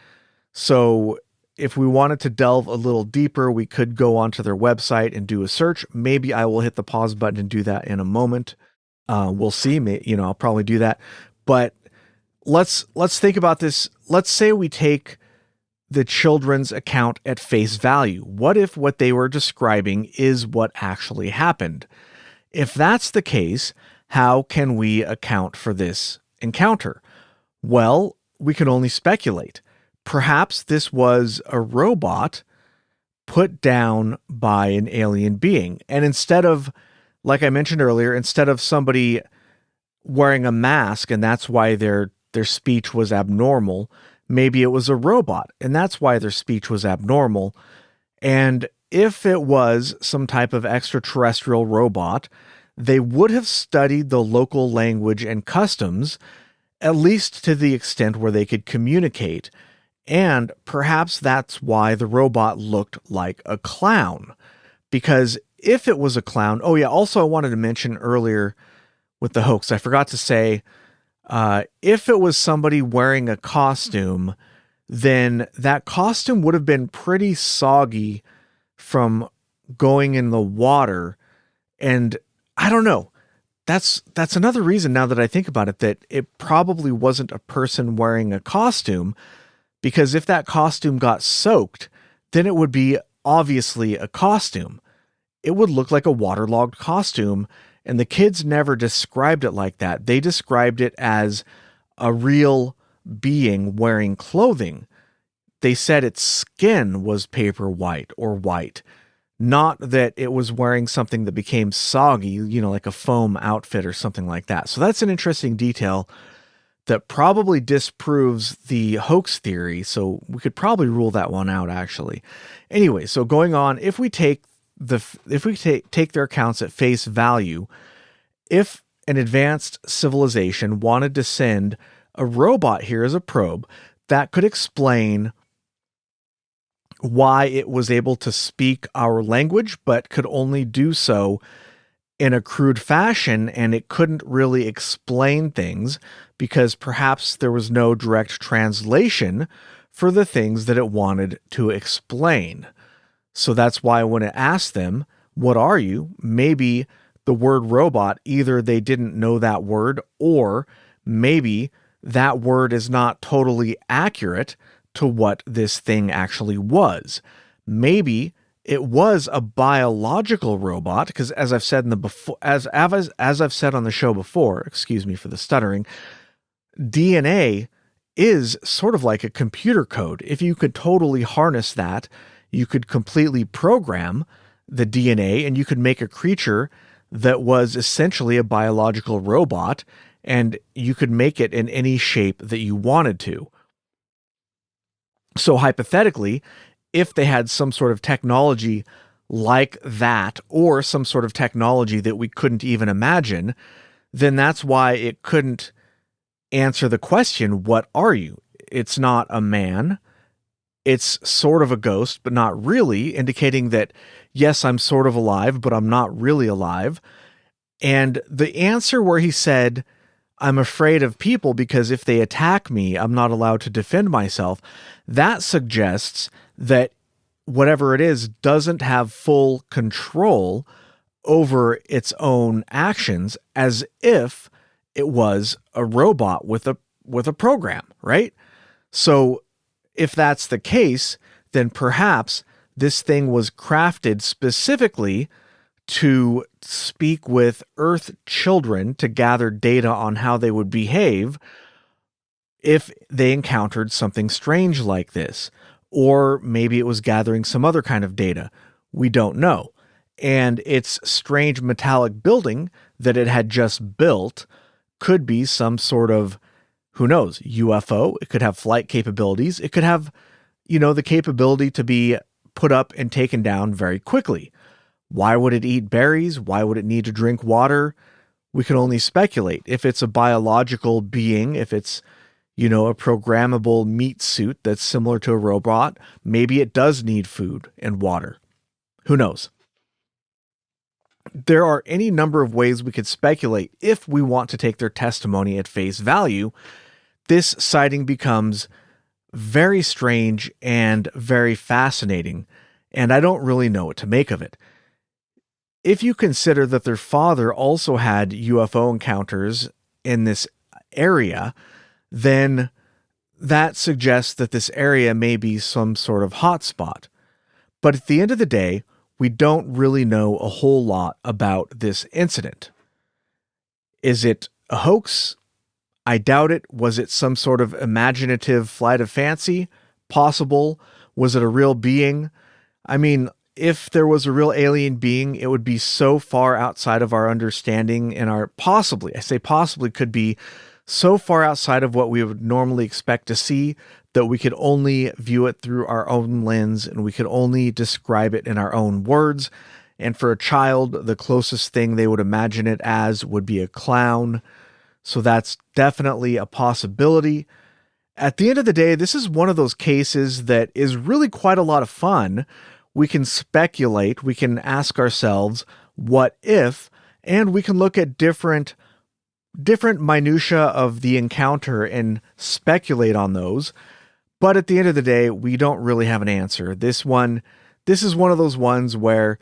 So if we wanted to delve a little deeper, we could go onto their website and do a search. Maybe I will hit the pause button and do that in a moment. We'll see. I'll probably do that. But let's think about this. Let's say we take the children's account at face value. What if what they were describing is what actually happened? If that's the case, how can we account for this encounter? Well, we can only speculate. Perhaps this was a robot put down by an alien being. And instead of, like I mentioned earlier, instead of somebody wearing a mask and that's why their speech was abnormal, maybe it was a robot, and that's why their speech was abnormal. And if it was some type of extraterrestrial robot, they would have studied the local language and customs, at least to the extent where they could communicate. And perhaps that's why the robot looked like a clown. Because if it was a clown... Oh yeah, also I wanted to mention earlier with the hoax, I forgot to say, if it was somebody wearing a costume, then that costume would have been pretty soggy from going in the water. And I don't know. That's another reason, now that I think about it, that it probably wasn't a person wearing a costume, because if that costume got soaked, then it would be obviously a costume. It would look like a waterlogged costume. And the kids never described it like that. They described it as a real being wearing clothing. They said its skin was paper white or white, not that it was wearing something that became soggy, like a foam outfit or something like that. So that's an interesting detail that probably disproves the hoax theory. So we could probably rule that one out, actually. Anyway, so going on, if we take their accounts at face value, if an advanced civilization wanted to send a robot here as a probe, that could explain why it was able to speak our language, but could only do so in a crude fashion, and it couldn't really explain things because perhaps there was no direct translation for the things that it wanted to explain. So that's why when it asked them, "What are you?" maybe the word robot, either they didn't know that word, or maybe that word is not totally accurate to what this thing actually was. Maybe it was a biological robot, because as I've said as I've said on the show before, excuse me for the stuttering, DNA is sort of like a computer code. If you could totally harness that, you could completely program the DNA and you could make a creature that was essentially a biological robot, and you could make it in any shape that you wanted to. So hypothetically, if they had some sort of technology like that, or some sort of technology that we couldn't even imagine, then that's why it couldn't answer the question, "What are you?" It's not a man. It's sort of a ghost, but not really, indicating that, yes, I'm sort of alive, but I'm not really alive. And the answer where he said, "I'm afraid of people because if they attack me, I'm not allowed to defend myself," that suggests that whatever it is doesn't have full control over its own actions, as if it was a robot with a program, right? So if that's the case, then perhaps this thing was crafted specifically to speak with Earth children to gather data on how they would behave if they encountered something strange like this. Or maybe it was gathering some other kind of data. We don't know. And its strange metallic building that it had just built could be some sort of, who knows, UFO. It could have flight capabilities. It could have, the capability to be put up and taken down very quickly. Why would it eat berries? Why would it need to drink water? We can only speculate. If it's a biological being, if it's, a programmable meat suit that's similar to a robot, maybe it does need food and water. Who knows? There are any number of ways we could speculate if we want to take their testimony at face value. This sighting becomes very strange and very fascinating, and I don't really know what to make of it. If you consider that their father also had UFO encounters in this area, then that suggests that this area may be some sort of hotspot. But at the end of the day, we don't really know a whole lot about this incident. Is it a hoax? I doubt it. Was it some sort of imaginative flight of fancy? Possible. Was it a real being? I mean, if there was a real alien being, it would be so far outside of our understanding and I say possibly could be so far outside of what we would normally expect to see that we could only view it through our own lens and we could only describe it in our own words. And for a child, the closest thing they would imagine it as would be a clown. So that's definitely a possibility. At the end of the day, this is one of those cases that is really quite a lot of fun. We can speculate, we can ask ourselves, what if, and we can look at different minutia of the encounter and speculate on those. But at the end of the day, we don't really have an answer. This is one of those ones where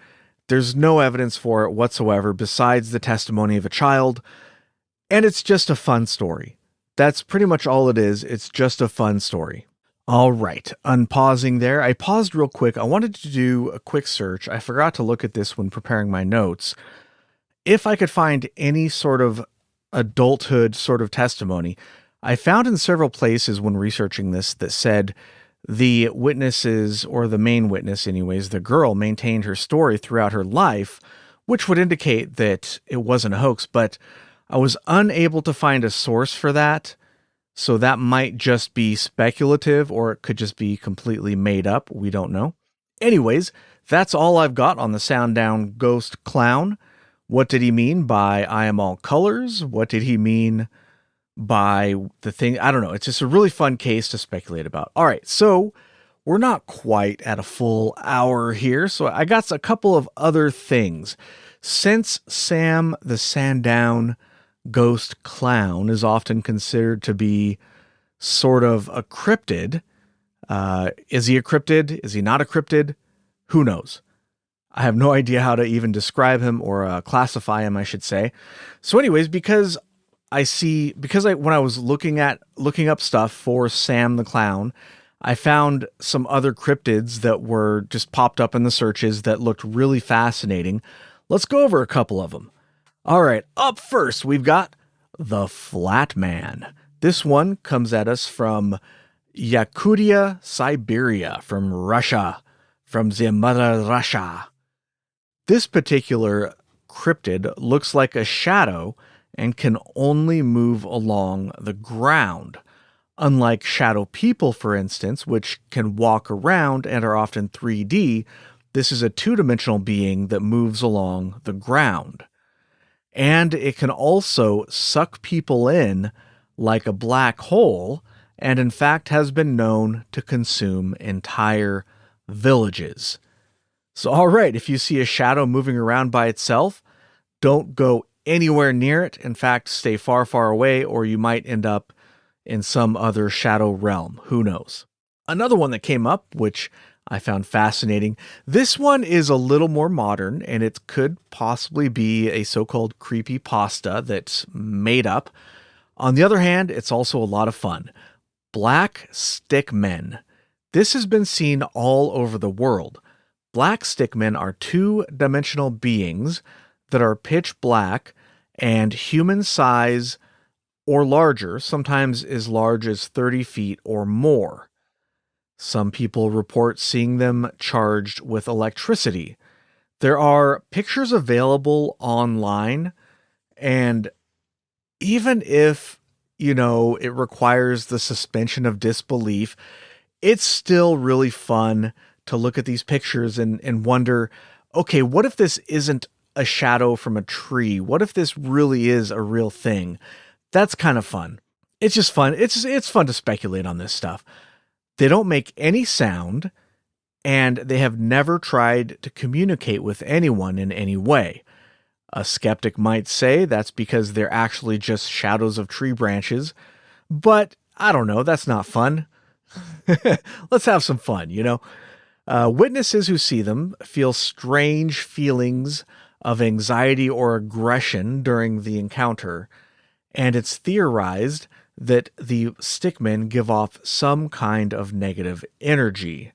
there's no evidence for it whatsoever besides the testimony of a child. And it's just a fun story. That's pretty much all it is. It's just a fun story. All right, unpausing there. I paused real quick. I wanted to do a quick search. I forgot to look at this when preparing my notes. If I could find any sort of adulthood sort of testimony, I found in several places when researching this that said the witnesses, or the main witness anyways, the girl maintained her story throughout her life, which would indicate that it wasn't a hoax, but I was unable to find a source for that. So that might just be speculative, or it could just be completely made up. We don't know. Anyways, that's all I've got on the Sandown Ghost Clown. What did he mean by I am all colors? What did he mean by the thing? I don't know. It's just a really fun case to speculate about. All right, so we're not quite at a full hour here, so I got a couple of other things. Since Sam the Sandown Ghost Clown is often considered to be sort of a cryptid. Is he a cryptid? Is he not a cryptid? Who knows? I have no idea how to even describe him or classify him, I should say. So anyways, when I was looking up stuff for Sam the Clown, I found some other cryptids that were just popped up in the searches that looked really fascinating. Let's go over a couple of them. All right, up first, we've got the Flat Man. This one comes at us from Yakutia, Siberia, from Russia, from the mother Russia. This particular cryptid looks like a shadow and can only move along the ground. Unlike shadow people, for instance, which can walk around and are often 3D, this is a two-dimensional being that moves along the ground. And it can also suck people in like a black hole, and in fact has been known to consume entire villages. So, all right, if you see a shadow moving around by itself, don't go anywhere near it. In fact, stay far, far away, or you might end up in some other shadow realm. Who knows? Another one that came up, which I found fascinating. This one is a little more modern, and it could possibly be a so-called creepypasta that's made up. On the other hand, it's also a lot of fun. Black stick men. This has been seen all over the world. Black stick men are two-dimensional beings that are pitch black and human size or larger, sometimes as large as 30 feet or more. Some people report seeing them charged with electricity. There are pictures available online, and even if, it requires the suspension of disbelief, it's still really fun to look at these pictures and wonder, okay, what if this isn't a shadow from a tree? What if this really is a real thing? That's kind of fun. It's just fun. It's fun to speculate on this stuff. They don't make any sound, and they have never tried to communicate with anyone in any way. A skeptic might say that's because they're actually just shadows of tree branches, but I don't know, that's not fun. Let's have some fun, Witnesses who see them feel strange feelings of anxiety or aggression during the encounter, and it's theorized that the stickmen give off some kind of negative energy.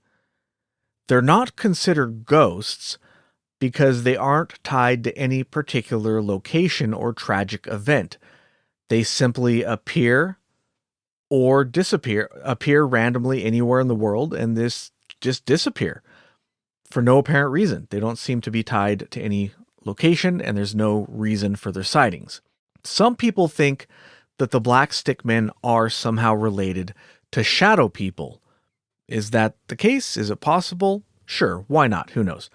They're not considered ghosts because they aren't tied to any particular location or tragic event. They simply appear or appear randomly anywhere in the world, and this just disappear for no apparent reason. They don't seem to be tied to any location, and there's no reason for their sightings. Some people think that the black stickmen are somehow related to shadow people. Is that the case? Is it possible? Sure, why not? Who knows?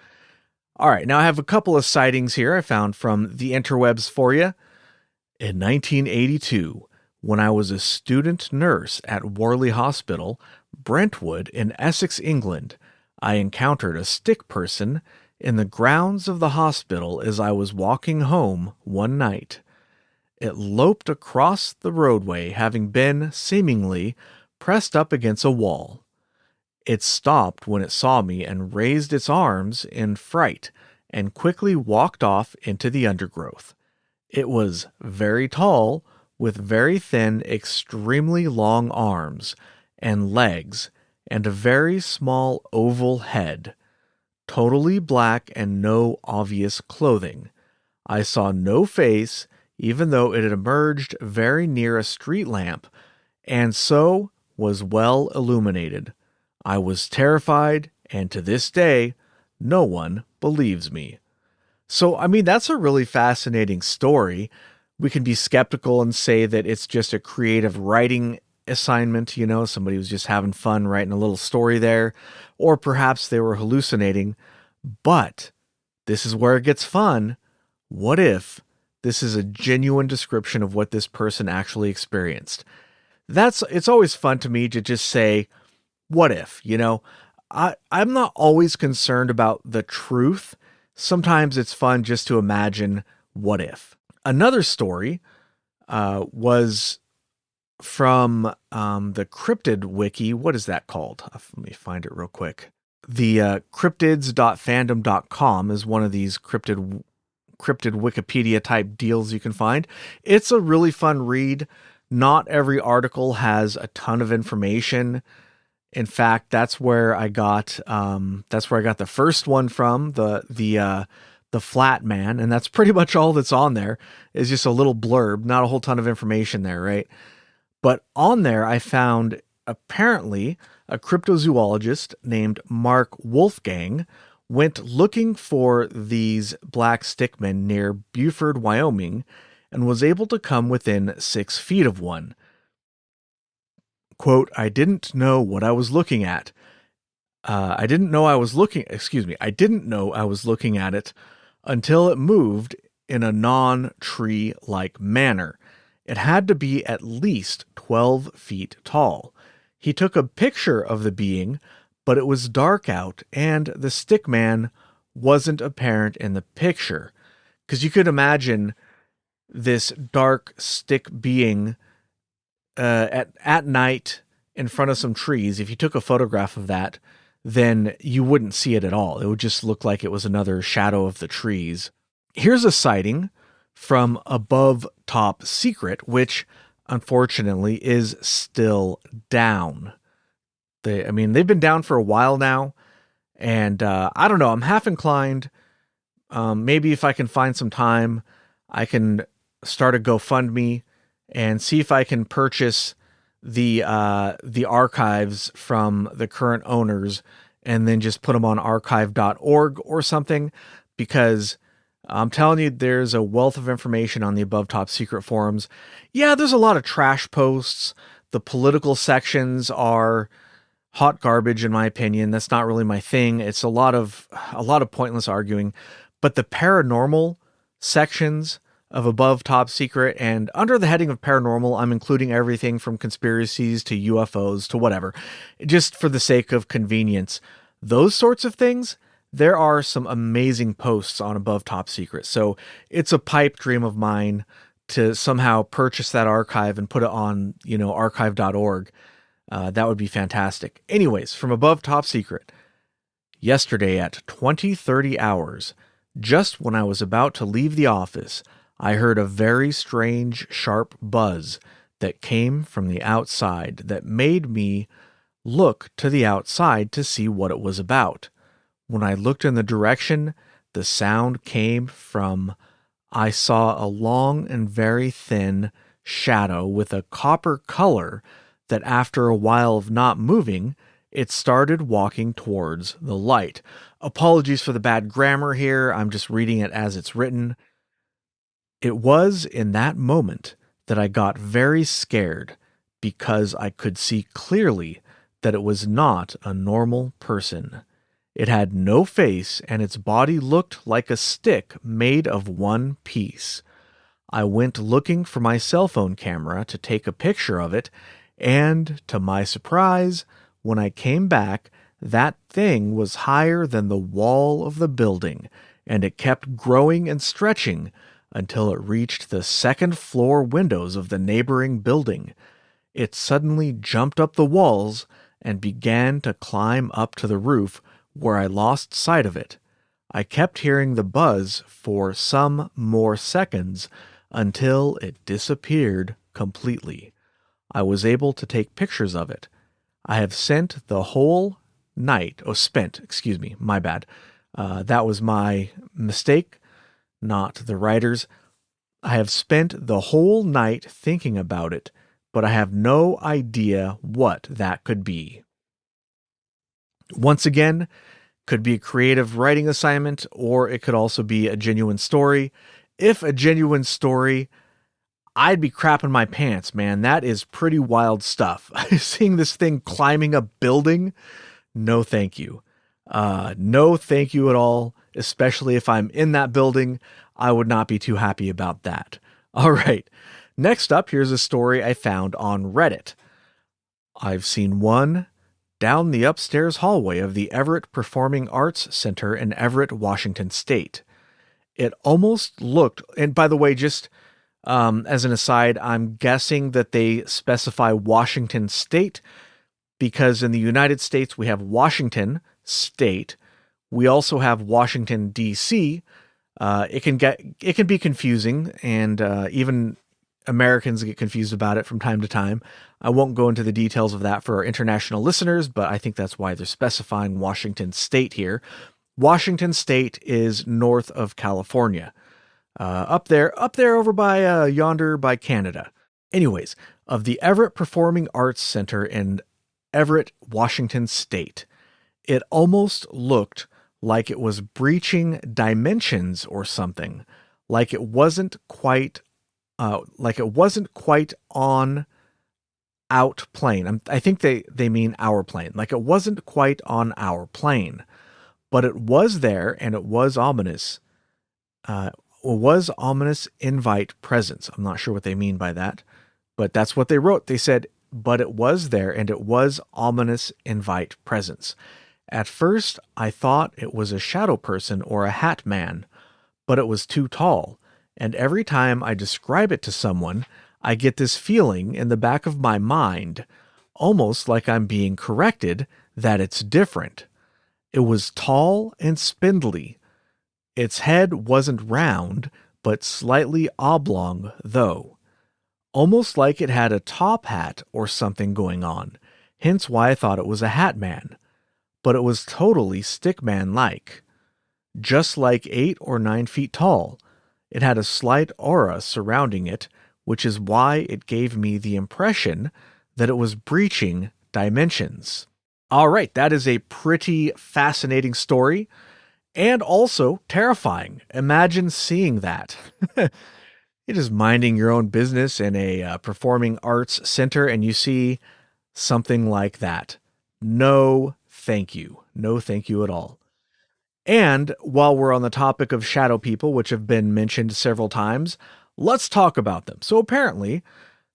All right, now I have a couple of sightings here I found from the interwebs for you. In 1982, when I was a student nurse at Worley Hospital, Brentwood, in Essex, England, I encountered a stick person in the grounds of the hospital as I was walking home one night. It loped across the roadway, having been, seemingly, pressed up against a wall. It stopped when it saw me and raised its arms in fright and quickly walked off into the undergrowth. It was very tall, with very thin, extremely long arms and legs, and a very small oval head. Totally black and no obvious clothing. I saw no face, even though it had emerged very near a street lamp, and so was well illuminated. I was terrified, and to this day, no one believes me. So, that's a really fascinating story. We can be skeptical and say that it's just a creative writing assignment, somebody was just having fun writing a little story there, or perhaps they were hallucinating. But this is where it gets fun. What if this is a genuine description of what this person actually experienced? It's always fun to me to just say, what if, I'm not always concerned about the truth. Sometimes it's fun just to imagine what if. Another story was from the cryptid wiki. What is that called? Let me find it real quick. The cryptids.fandom.com is one of these cryptid Wikipedia type deals you can find. It's a really fun read. Not every article has a ton of information. In fact, that's where I got the first one from, the Flat Man, and that's pretty much all that's on there, is just a little blurb, not a whole ton of information there, right? But on there I found apparently a cryptozoologist named Mark Wolfgang went looking for these black stickmen near Buford, Wyoming, and was able to come within 6 feet of one. Quote, I didn't know what I was looking at. I didn't know I was looking at it until it moved in a non-tree-like manner. It had to be at least 12 feet tall. He took a picture of the being, but it was dark out, and the stickman wasn't apparent in the picture. Because you could imagine this dark stick being at night in front of some trees. If you took a photograph of that, then you wouldn't see it at all. It would just look like it was another shadow of the trees. Here's a sighting from Above Top Secret, which unfortunately is still down. They've been down for a while now, and I don't know, I'm half inclined. Maybe if I can find some time, I can start a GoFundMe and see if I can purchase the archives from the current owners and then just put them on archive.org or something, because I'm telling you, there's a wealth of information on the Above Top Secret forums. Yeah, there's a lot of trash posts. The political sections are hot garbage, in my opinion. That's not really my thing. It's a lot of pointless arguing. But the paranormal sections of Above Top Secret, and under the heading of paranormal, I'm including everything from conspiracies to UFOs to whatever, just for the sake of convenience. Those sorts of things, there are some amazing posts on Above Top Secret. So it's a pipe dream of mine to somehow purchase that archive and put it on, archive.org. That would be fantastic. Anyways, from Above Top Secret, yesterday at 20:30 hours, just when I was about to leave the office, I heard a very strange, sharp buzz that came from the outside that made me look to the outside to see what it was about. When I looked in the direction the sound came from, I saw a long and very thin shadow with a copper color that after a while of not moving, it started walking towards the light. Apologies for the bad grammar here. I'm just reading it as it's written. It was in that moment that I got very scared because I could see clearly that it was not a normal person. It had no face and its body looked like a stick made of one piece. I went looking for my cell phone camera to take a picture of it, and to my surprise, when I came back, that thing was higher than the wall of the building, and it kept growing and stretching until it reached the second-floor windows of the neighboring building. It suddenly jumped up the walls and began to climb up to the roof, where I lost sight of it. I kept hearing the buzz for some more seconds until it disappeared completely. I was able to take pictures of it. I have spent the whole night, my bad. That was my mistake, not the writer's. I have spent the whole night thinking about it, but I have no idea what that could be. Once again, could be a creative writing assignment, or it could also be a genuine story. If a genuine story, I'd be crapping my pants, man. That is pretty wild stuff. Seeing this thing climbing a building, no thank you. No thank you at all, especially if I'm in that building. I would not be too happy about that. All right. Next up, here's a story I found on Reddit. I've seen one down the upstairs hallway of the Everett Performing Arts Center in Everett, Washington State. It almost looked, and by the way, just as an aside, I'm guessing that they specify Washington State because in the United States we have Washington State. We also have Washington, D.C. It can be confusing, and even Americans get confused about it from time to time. I won't go into the details of that for our international listeners, but I think that's why they're specifying Washington State here. Washington State is north of California, up there over by yonder by Canada. Anyways, of the Everett Performing Arts Center in Everett, Washington State, it almost looked like it was breaching dimensions or something, like it wasn't quite on out plane. I think they mean our plane. Like it wasn't quite on our plane, but it was there, and it was ominous. Invite presence. I'm not sure what they mean by that, but that's what they wrote. They said, but it was there, and it was ominous invite presence. At first, I thought it was a shadow person or a hat man, but it was too tall, and every time I describe it to someone, I get this feeling in the back of my mind, almost like I'm being corrected, that it's different. It was tall and spindly. Its head wasn't round, but slightly oblong, though. Almost like it had a top hat or something going on, hence why I thought it was a hat man. But it was totally stickman-like. Just like 8 or 9 feet tall. It had a slight aura surrounding it, which is why it gave me the impression that it was breaching dimensions. All right, that is a pretty fascinating story and also terrifying. Imagine seeing that. You're just minding your own business in a performing arts center and you see something like that. No, thank you. No, thank you at all. And while we're on the topic of shadow people, which have been mentioned several times, let's talk about them. So apparently,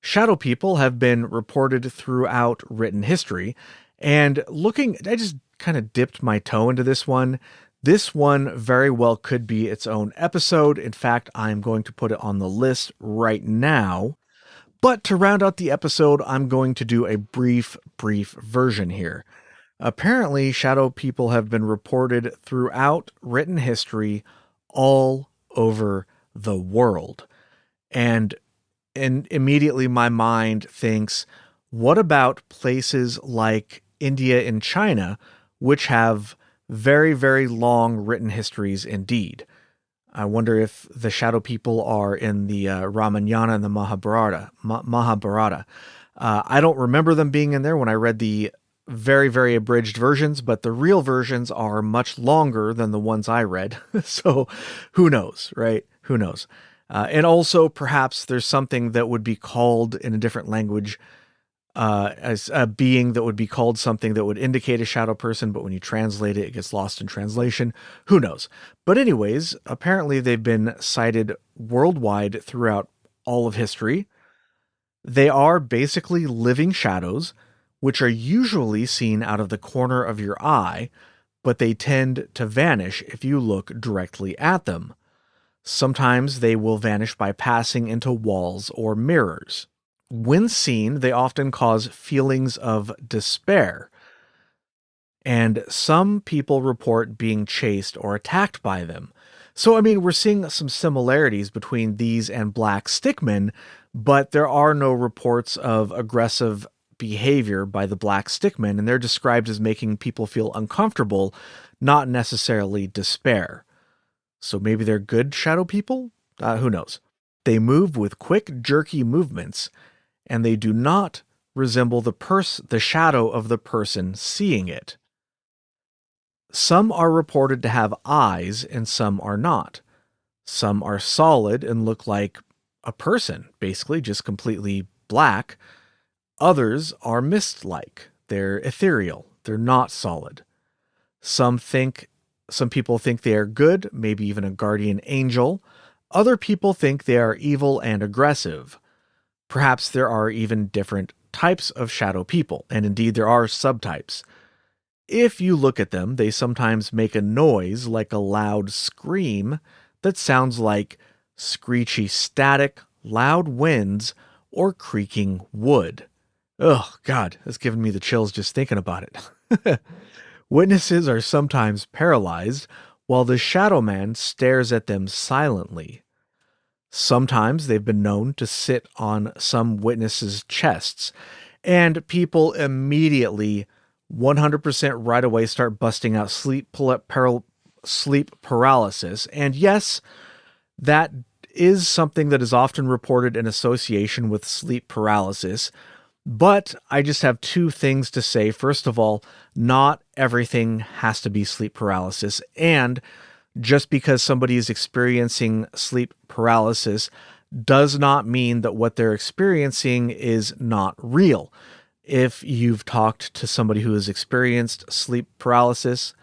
shadow people have been reported throughout written history. And I just kind of dipped my toe into this one. This one very well could be its own episode. In fact, I'm going to put it on the list right now. But to round out the episode, I'm going to do a brief version here. Apparently, shadow people have been reported throughout written history all over the world. And immediately my mind thinks, what about places like India and China, which have very, very long written histories indeed? I wonder if the shadow people are in the Ramayana and the Mahabharata. I don't remember them being in there when I read the very, very abridged versions, but the real versions are much longer than the ones I read. So who knows, right? Who knows? And also perhaps there's something that would be called in a different language as a being that would be called something that would indicate a shadow person, but when you translate it, it gets lost in translation. Who knows? But anyways, apparently they've been cited worldwide throughout all of history. They are basically living shadows, which are usually seen out of the corner of your eye, but they tend to vanish if you look directly at them. Sometimes they will vanish by passing into walls or mirrors. When seen, they often cause feelings of despair. And some people report being chased or attacked by them. So, I mean, we're seeing some similarities between these and black stickmen, but there are no reports of aggressive behavior by the black stickmen, and they're described as making people feel uncomfortable, not necessarily despair. So maybe they're good shadow people? Who knows? They move with quick, jerky movements, and they do not resemble the shadow of the person seeing it. Some are reported to have eyes and some are not. Some are solid and look like a person, basically just completely black. Others are mist-like. They're ethereal. They're not solid. Some people think they are good, maybe even a guardian angel. Other people think they are evil and aggressive. Perhaps there are even different types of shadow people, and indeed there are subtypes. If you look at them, they sometimes make a noise like a loud scream that sounds like screechy static, loud winds, or creaking wood. Oh, God, that's giving me the chills just thinking about it. Witnesses are sometimes paralyzed while the shadow man stares at them silently. Sometimes they've been known to sit on some witnesses' chests, and people immediately, 100% right away, start busting out sleep paralysis. And yes, that is something that is often reported in association with sleep paralysis. But I just have two things to say. First of all, not everything has to be sleep paralysis. And just because somebody is experiencing sleep paralysis does not mean that what they're experiencing is not real. If you've talked to somebody who has experienced sleep paralysis,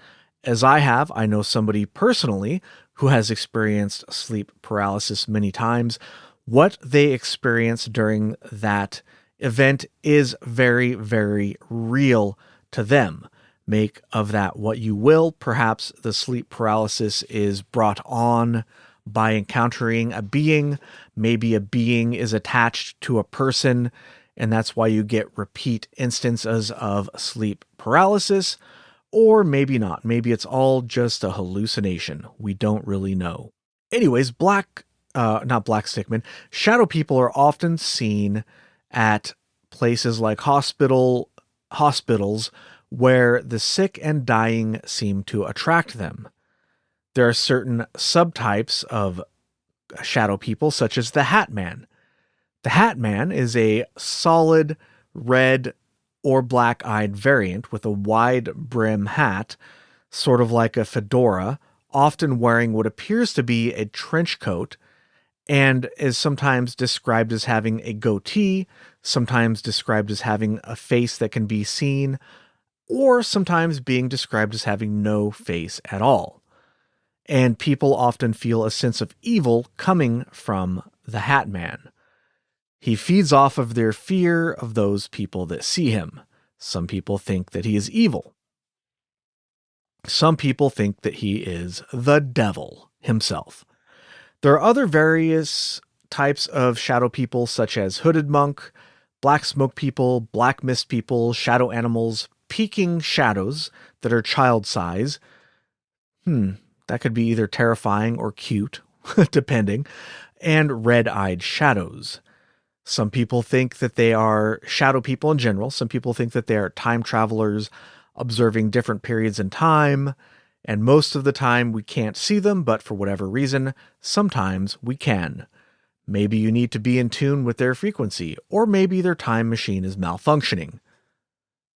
as I have, I know somebody personally who has experienced sleep paralysis many times. What they experience during that event is very, very real to them. Make of that what you will. Perhaps the sleep paralysis is brought on by encountering a being. Maybe a being is attached to a person, and that's why you get repeat instances of sleep paralysis. Or maybe not. Maybe it's all just a hallucination. We don't really know. Anyways, not black stickmen, shadow people are often seen at places like hospitals where the sick and dying seem to attract them. There are certain subtypes of shadow people, such as the Hat Man. The Hat Man is a solid, red or black-eyed variant with a wide brim hat, sort of like a fedora, often wearing what appears to be a trench coat, and is sometimes described as having a goatee, sometimes described as having a face that can be seen, or sometimes being described as having no face at all. And people often feel a sense of evil coming from the Hat Man. He feeds off of their fear of those people that see him. Some people think that he is evil. Some people think that he is the devil himself. There are other various types of shadow people, such as hooded monk, black smoke people, black mist people, shadow animals, peeking shadows that are child size. That could be either terrifying or cute, depending, and red-eyed shadows. Some people think that they are shadow people in general. Some people think that they are time travelers observing different periods in time. And most of the time we can't see them, but for whatever reason, sometimes we can. Maybe you need to be in tune with their frequency, or maybe their time machine is malfunctioning.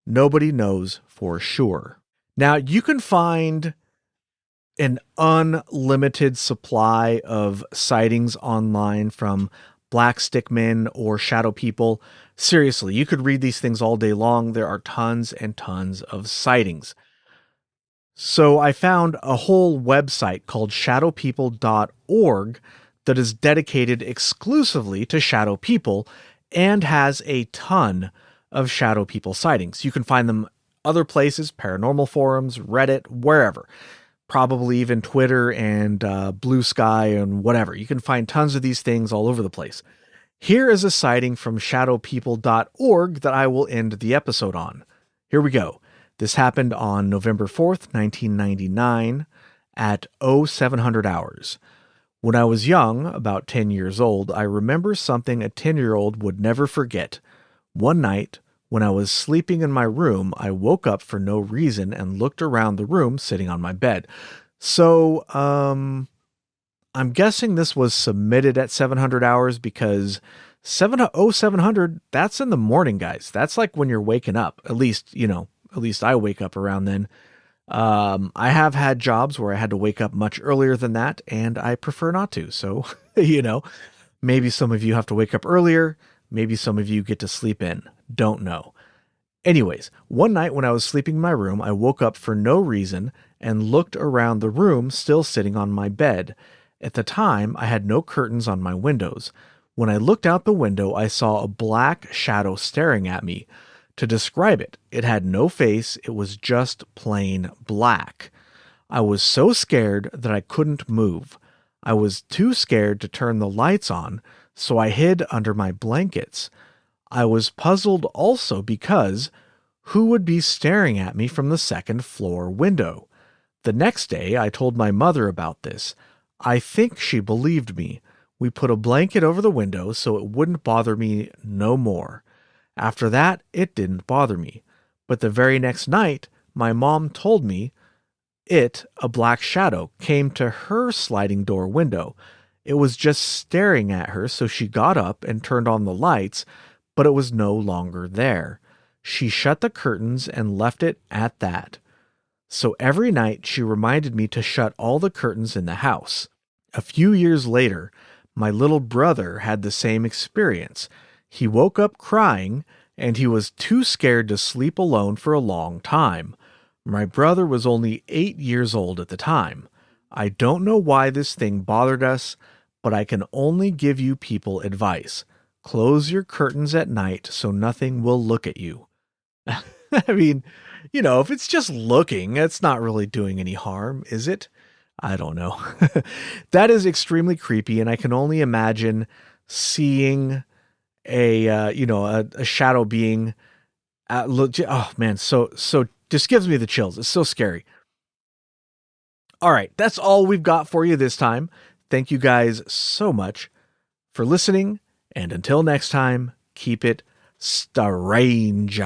Nobody knows for sure. Now, you can find an unlimited supply of sightings online from black stickmen or shadow people. Seriously, you could read these things all day long. There are tons and tons of sightings. So I found a whole website called shadowpeople.org that is dedicated exclusively to shadow people and has a ton of shadow people sightings. You can find them other places, paranormal forums, Reddit, wherever. Probably even Twitter and Blue Sky and whatever. You can find tons of these things all over the place. Here is a sighting from shadowpeople.org that I will end the episode on. Here we go. This happened on November 4th, 1999 at 0700 hours. When I was young, about 10 years old, I remember something a 10-year-old would never forget. One night, when I was sleeping in my room, I woke up for no reason and looked around the room sitting on my bed. So, I'm guessing this was submitted at 700 hours because 700, that's in the morning, guys. That's like when you're waking up. At least I wake up around then. I have had jobs where I had to wake up much earlier than that, and I prefer not to. So, maybe some of you have to wake up earlier. Maybe some of you get to sleep in. Don't know. Anyways, one night when I was sleeping in my room, I woke up for no reason and looked around the room still sitting on my bed. At the time, I had no curtains on my windows. When I looked out the window, I saw a black shadow staring at me. To describe it, it had no face, it was just plain black. I was so scared that I couldn't move. I was too scared to turn the lights on, so I hid under my blankets. I was puzzled also because who would be staring at me from the second floor window? The next day, I told my mother about this. I think she believed me. We put a blanket over the window so it wouldn't bother me no more. After that, it didn't bother me. But the very next night, my mom told me a black shadow, came to her sliding door window. It was just staring at her, so she got up and turned on the lights, but it was no longer there. She shut the curtains and left it at that. So every night she reminded me to shut all the curtains in the house. A few years later, my little brother had the same experience. He woke up crying, and he was too scared to sleep alone for a long time. My brother was only 8 years old at the time. I don't know why this thing bothered us, but I can only give you people advice. Close your curtains at night so nothing will look at you. I mean, if it's just looking, it's not really doing any harm, is it? I don't know. That is extremely creepy, and I can only imagine seeing a shadow being oh man, so just gives me the chills. It's so scary. All right, that's all we've got for you this time. Thank you guys so much for listening, and until next time, keep it strange.